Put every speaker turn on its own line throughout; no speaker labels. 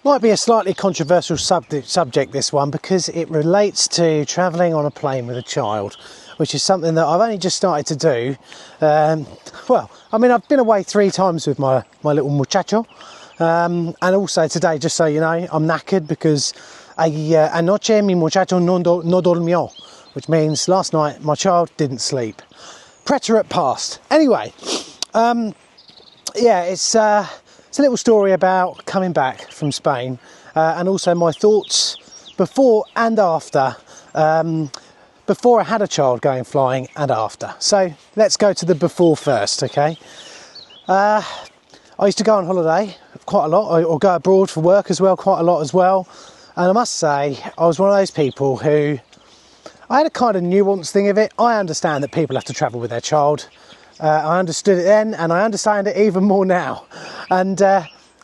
Might be a slightly controversial subject, this one, because it relates to travelling on a plane with a child, which is something that I've only just started to do. Well, I mean, I've been away 3 times with my little muchacho, and also today, just so you know, I'm knackered because anoche mi muchacho no dormió, which means last night my child didn't sleep. Preterite past. Anyway, yeah, it's a little story about coming back from Spain, and also my thoughts before and after, before I had a child going flying and after. So let's go to the before first, okay? I used to go on holiday quite a lot, or go abroad for work as well, quite a lot as well. And I must say, I was one of those people who, I had a kind of nuanced thing of it. I understand that people have to travel with their child. I understood it then, and I understand it even more now. And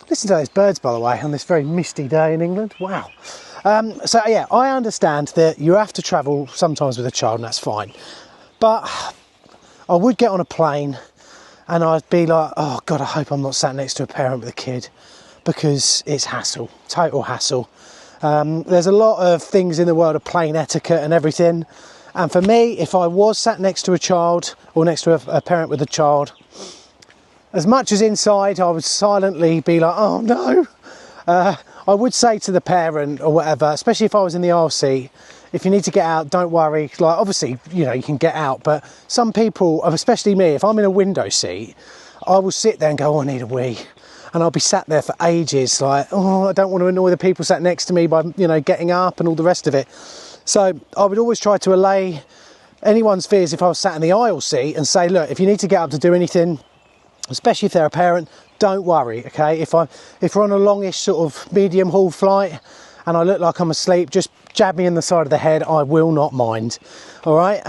listen to those birds, by the way, on this very misty day in England. Wow. So yeah, I understand that you have to travel sometimes with a child, and that's fine. But I would get on a plane and I'd be like, oh God, I hope I'm not sat next to a parent with a kid, because it's hassle, total hassle. There's a lot of things in the world of plane etiquette and everything. And for me, if I was sat next to a child or next to a parent with a child, as much as inside I would silently be like, oh no, I would say to the parent or whatever, especially if I was in the aisle seat, if you need to get out, don't worry. Like, obviously, you know, you can get out, but some people, especially me, if I'm in a window seat, I will sit there and go, oh, I need a wee. And I'll be sat there for ages, like, oh, I don't want to annoy the people sat next to me by, you know, getting up and all the rest of it. So I would always try to allay anyone's fears if I was sat in the aisle seat and say, look, if you need to get up to do anything, especially if they're a parent, don't worry, okay? If we're on a longish sort of medium haul flight and I look like I'm asleep, just jab me in the side of the head, I will not mind. All right,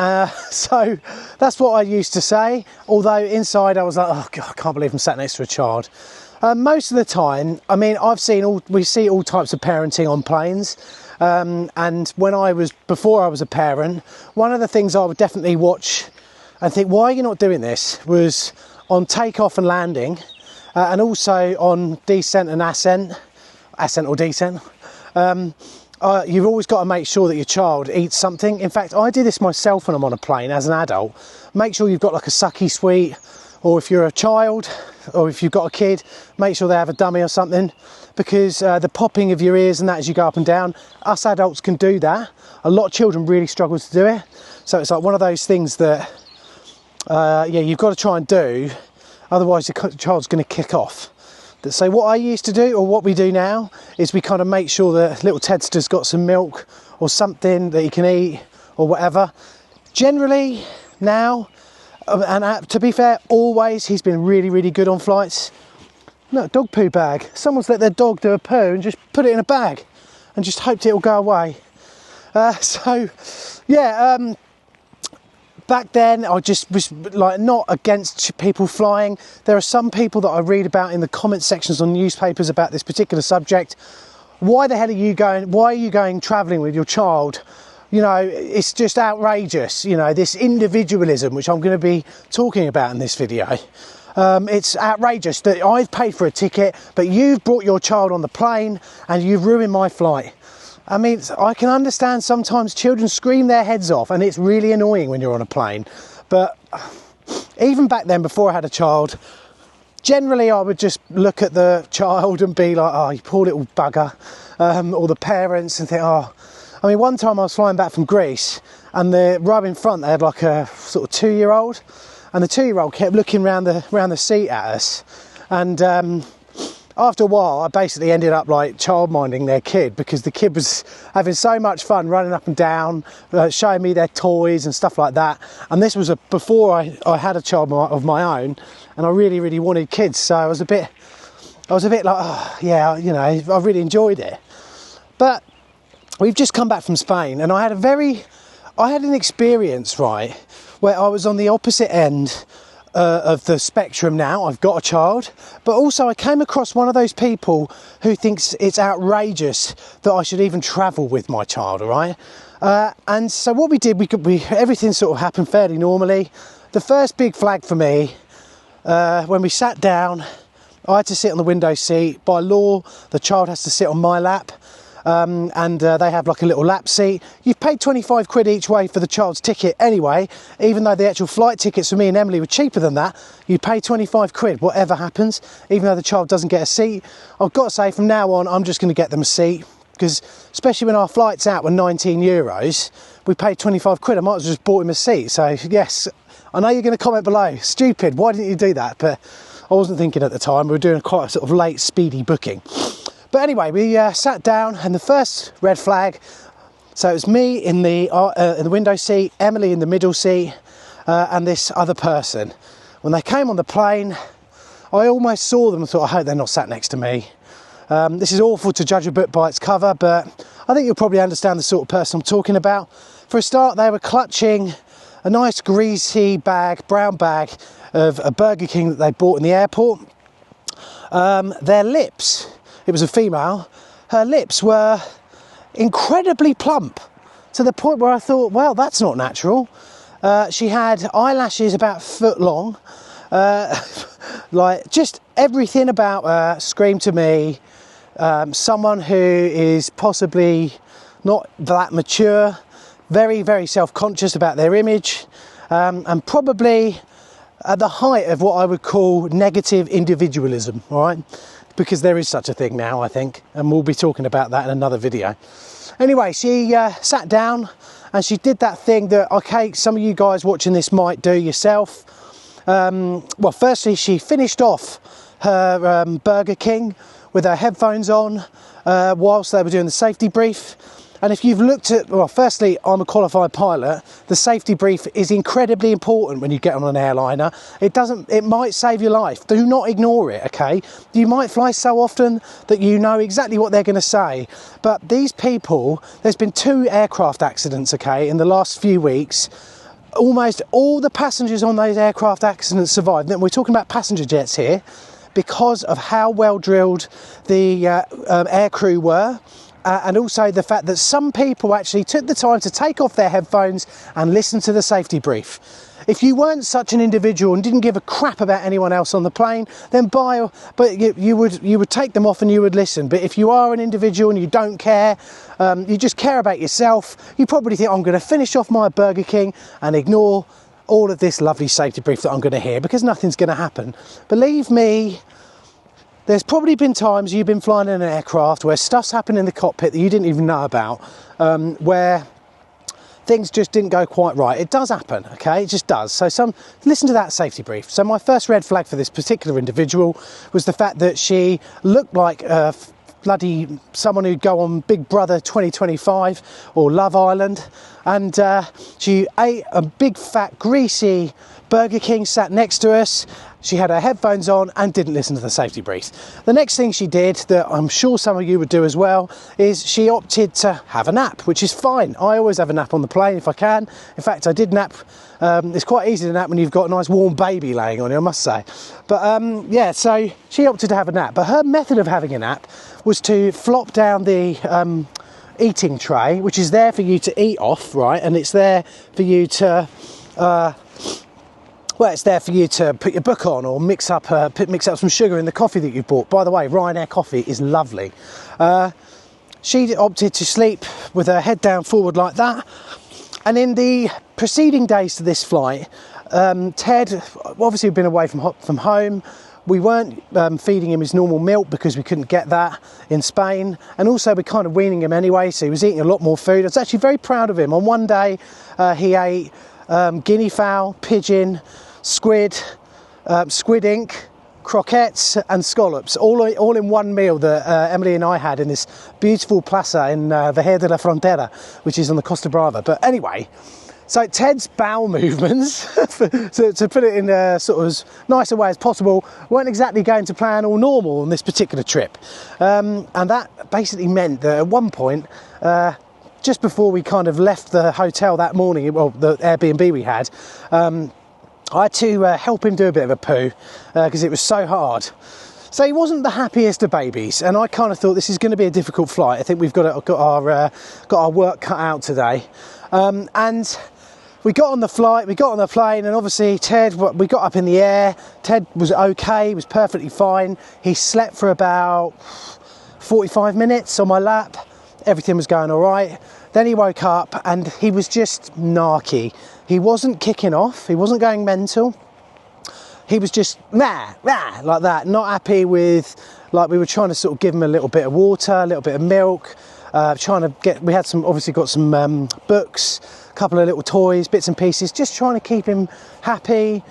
so that's what I used to say, although inside I was like, oh God, I can't believe I'm sat next to a child. Most of the time, I mean, we see all types of parenting on planes. And before I was a parent, one of the things I would definitely watch and think, why are you not doing this, was on takeoff and landing, and also on descent and ascent or descent. You've always got to make sure that your child eats something. In fact, I do this myself when I'm on a plane as an adult. Make sure you've got like a sucky sweet, or if you're a child, or if you've got a kid, make sure they have a dummy or something, because the popping of your ears and that as you go up and down, us adults can do that. A lot of children really struggle to do it. So it's like one of those things that, yeah, you've got to try and do, otherwise the child's going to kick off. So what I used to do, or what we do now, is we kind of make sure that little Tedster's got some milk or something that he can eat or whatever. Generally now, and to be fair, always, he's been really, really good on flights. No, dog poo bag. Someone's let their dog do a poo and just put it in a bag and just hoped it'll go away. So yeah, back then I just was like not against people flying. There are some people that I read about in the comment sections on newspapers about this particular subject. Why the hell are you going? Why are you going travelling with your child? You know, it's just outrageous. You know, this individualism, which I'm going to be talking about in this video. It's outrageous that I've paid for a ticket, but you've brought your child on the plane and you've ruined my flight. I mean, I can understand sometimes children scream their heads off and it's really annoying when you're on a plane. But even back then, before I had a child, generally I would just look at the child and be like, oh, you poor little bugger, or the parents, and think, oh. I mean, one time I was flying back from Greece and the row in front, they had like a sort of 2-year-old, and the 2-year-old kept looking round the seat at us. And after a while, I basically ended up like child-minding their kid, because the kid was having so much fun running up and down, showing me their toys and stuff like that. And this was before I had a child of my own, and I really, really wanted kids. So I was a bit like, oh, yeah, you know, I really enjoyed it. But we've just come back from Spain, and I had an experience, right, where I was on the opposite end of the spectrum now. I've got a child, but also I came across one of those people who thinks it's outrageous that I should even travel with my child, all right? And so what we did, everything sort of happened fairly normally. The first big flag for me, when we sat down, I had to sit on the window seat. By law, the child has to sit on my lap. And they have like a little lap seat. You've paid 25 quid each way for the child's ticket anyway, even though the actual flight tickets for me and Emily were cheaper than that. You pay 25 quid, whatever happens, even though the child doesn't get a seat. I've got to say, from now on, I'm just going to get them a seat, because especially when our flights out were 19 euros, we paid 25 quid. I might as well just bought him a seat. So yes, I know you're going to comment below, stupid, why didn't you do that? But I wasn't thinking at the time. We were doing quite a sort of late, speedy booking. But anyway, we sat down, and the first red flag, so it was me in the window seat, Emily in the middle seat, and this other person. When they came on the plane, I almost saw them and thought, I hope they're not sat next to me. This is awful to judge a book by its cover, but I think you'll probably understand the sort of person I'm talking about. For a start, they were clutching a nice greasy bag, brown bag, of a Burger King that they bought in the airport. Their lips, it was a female, her lips were incredibly plump, to the point where I thought, well, that's not natural. She had eyelashes about a foot long, like just everything about her screamed to me, someone who is possibly not that mature, very, very self-conscious about their image, and probably at the height of what I would call negative individualism, all right? Because there is such a thing now, I think, and we'll be talking about that in another video. Anyway, she sat down and she did that thing that, okay, some of you guys watching this might do yourself. Well, firstly, she finished off her Burger King with her headphones on whilst they were doing the safety brief. And if you've looked at, well, firstly, I'm a qualified pilot. The safety brief is incredibly important when you get on an airliner. It might save your life. Do not ignore it, okay? You might fly so often that you know exactly what they're going to say. But these people, there's been 2 aircraft accidents, okay, in the last few weeks. Almost all the passengers on those aircraft accidents survived. And we're talking about passenger jets here, because of how well drilled the air crew were. And also the fact that some people actually took the time to take off their headphones and listen to the safety brief. If you weren't such an individual and didn't give a crap about anyone else on the plane, then you would take them off and you would listen. But if you are an individual and you don't care, you just care about yourself, you probably think, I'm going to finish off my Burger King and ignore all of this lovely safety brief that I'm going to hear, because nothing's going to happen. Believe me, there's probably been times you've been flying in an aircraft where stuff's happened in the cockpit that you didn't even know about, where things just didn't go quite right. It does happen, okay? It just does. So listen to that safety brief. So my first red flag for this particular individual was the fact that she looked like bloody someone who'd go on Big Brother 2025 or Love Island, and she ate a big fat greasy Burger King, sat next to us. She had her headphones on and didn't listen to the safety brief. The next thing she did, that I'm sure some of you would do as well, is she opted to have a nap, which is fine. I always have a nap on the plane if I can. In fact, I did nap. It's quite easy to nap when you've got a nice warm baby laying on you, I must say. But yeah, so she opted to have a nap. But her method of having a nap was to flop down the eating tray, which is there for you to eat off, right? And it's there for you to... well, it's there for you to put your book on or mix up some sugar in the coffee that you bought. By the way, Ryanair coffee is lovely. She opted to sleep with her head down forward like that. And in the preceding days to this flight, Ted, obviously we've been away from home. We weren't feeding him his normal milk because we couldn't get that in Spain. And also we're kind of weaning him anyway, so he was eating a lot more food. I was actually very proud of him. On one day, he ate guinea fowl, pigeon, squid, squid ink, croquettes and scallops, all in one meal that Emily and I had in this beautiful plaza in Vejer de la Frontera, which is on the Costa Brava. But anyway, so Ted's bowel movements, to put it in a sort of as nice a way as possible, weren't exactly going to plan all normal on this particular trip. And that basically meant that at one point, just before we kind of left the hotel that morning, well, the Airbnb we had, I had to help him do a bit of a poo because it was so hard. So he wasn't the happiest of babies, and I kind of thought this is going to be a difficult flight. I think we've got our work cut out today. And we got on the flight, we got on the plane, and obviously Ted, we got up in the air. Ted was okay, he was perfectly fine. He slept for about 45 minutes on my lap. Everything was going all right. Then he woke up and he was just narky. He wasn't kicking off, he wasn't going mental. He was just rah, rah, like that, not happy with, like, we were trying to sort of give him a little bit of water, a little bit of milk, we had some, obviously got some books, a couple of little toys, bits and pieces, just trying to keep him happy.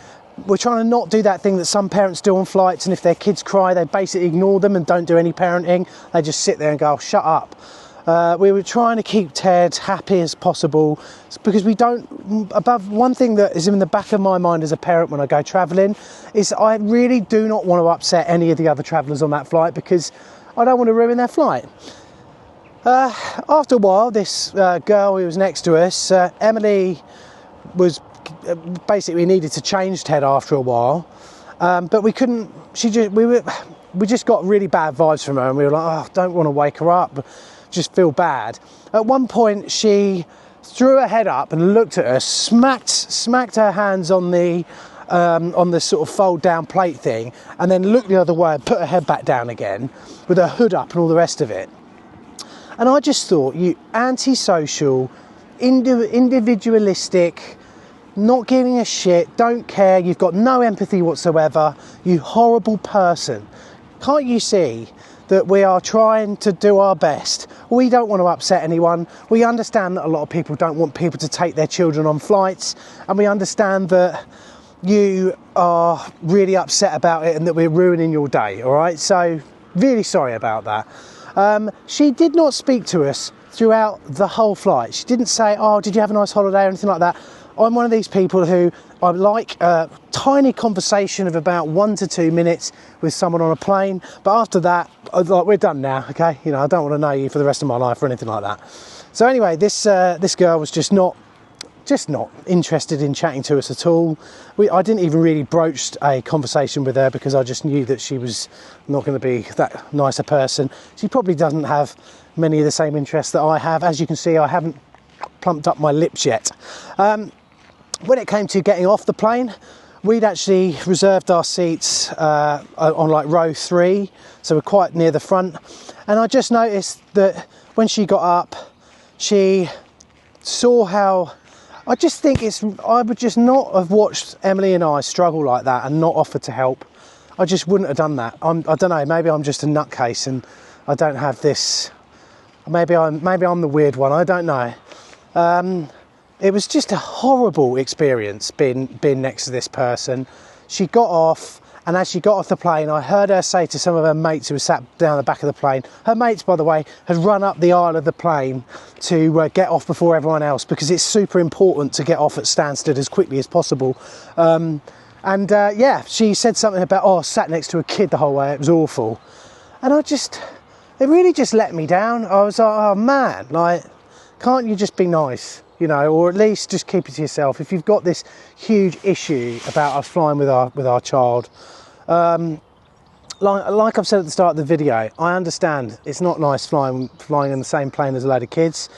We're trying to not do that thing that some parents do on flights, and if their kids cry, they basically ignore them and don't do any parenting. They just sit there and go, oh, shut up. We were trying to keep Ted happy as possible, because we don't, one thing that is in the back of my mind as a parent when I go travelling is I really do not want to upset any of the other travellers on that flight, because I don't want to ruin their flight. After a while, this girl who was next to us, Emily, was basically needed to change Ted after a while, but we couldn't, we just got really bad vibes from her, and we were like, oh, don't want to wake her up, just feel bad. At one point she threw her head up and looked at us, smacked her hands on the sort of fold down plate thing, and then looked the other way and put her head back down again with her hood up and all the rest of it. And I just thought, you antisocial, individualistic, not giving a shit, don't care, you've got no empathy whatsoever, you horrible person. Can't you see that we are trying to do our best? We don't want to upset anyone. We understand that a lot of people don't want people to take their children on flights, and we understand that you are really upset about it and that we're ruining your day, all right? So, really sorry about that. She did not speak to us throughout the whole flight. She didn't say, oh, did you have a nice holiday or anything like that. I'm one of these people who I like a tiny conversation of about 1 to 2 minutes with someone on a plane, but after that, like, we're done now, okay? You know, I don't want to know you for the rest of my life or anything like that. So anyway, this girl was just not interested in chatting to us at all. I didn't even really broach a conversation with her, because I just knew that she was not going to be that nice a person. She probably doesn't have many of the same interests that I have. As you can see, I haven't plumped up my lips yet. When it came to getting off the plane, we'd actually reserved our seats on like row 3, so we're quite near the front. And I just noticed that when she got up, she saw how, I just think I would just not have watched Emily and I struggle like that and not offered to help. I just wouldn't have done that. I don't know, maybe I'm just a nutcase and I don't have this, maybe I'm the weird one, I don't know. It was just a horrible experience being next to this person. She got off, and as she got off the plane, I heard her say to some of her mates who were sat down the back of the plane, her mates, by the way, had run up the aisle of the plane to get off before everyone else, because it's super important to get off at Stansted as quickly as possible. Yeah, she said something about, oh, I sat next to a kid the whole way, it was awful. And it really just let me down. I was like, oh man, like, can't you just be nice? You know, or at least just keep it to yourself. If you've got this huge issue about us flying with our child, like I've said at the start of the video, I understand it's not nice flying in the same plane as a load of kids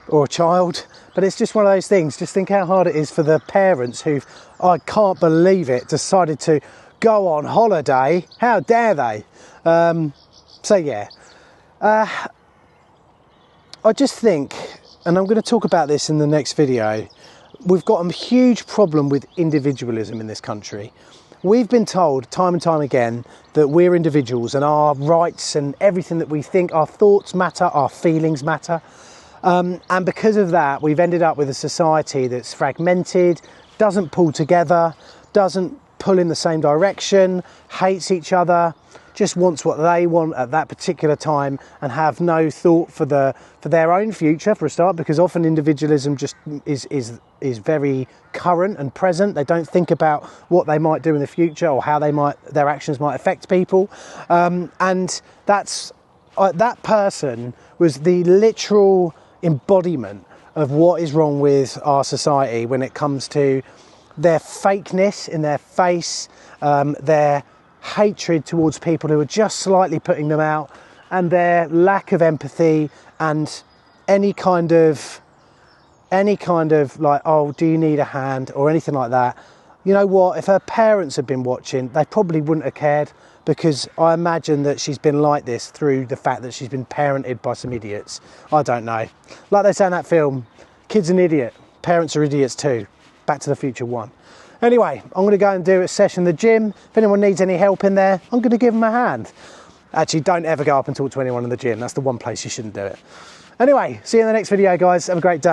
or a child, but it's just one of those things. Just think how hard it is for the parents who, I can't believe it, decided to go on holiday. How dare they? So yeah, I just think, and I'm going to talk about this in the next video, we've got a huge problem with individualism in this country. We've been told time and time again that we're individuals and our rights and everything that we think, our thoughts matter, our feelings matter. And because of that, we've ended up with a society that's fragmented, doesn't pull together, doesn't pull in the same direction, hates each other, just wants what they want at that particular time, and have no thought for their own future, for a start, because often individualism just is very current and present. They don't think about what they might do in the future or how their actions might affect people. And that person was the literal embodiment of what is wrong with our society when it comes to their fakeness in their face, their hatred towards people who are just slightly putting them out, and their lack of empathy and any kind of any kind of like, oh, do you need a hand or anything like that, you know what, if her parents had been watching, they probably wouldn't have cared, because I imagine that she's been like this through the fact that she's been parented by some idiots. I don't know. Like they say in that film, kid's an idiot, parents are idiots too. Back to the Future 1. Anyway, I'm going to go and do a session in the gym. If anyone needs any help in there, I'm going to give them a hand. Actually, don't ever go up and talk to anyone in the gym. That's the one place you shouldn't do it. Anyway, see you in the next video, guys. Have a great day.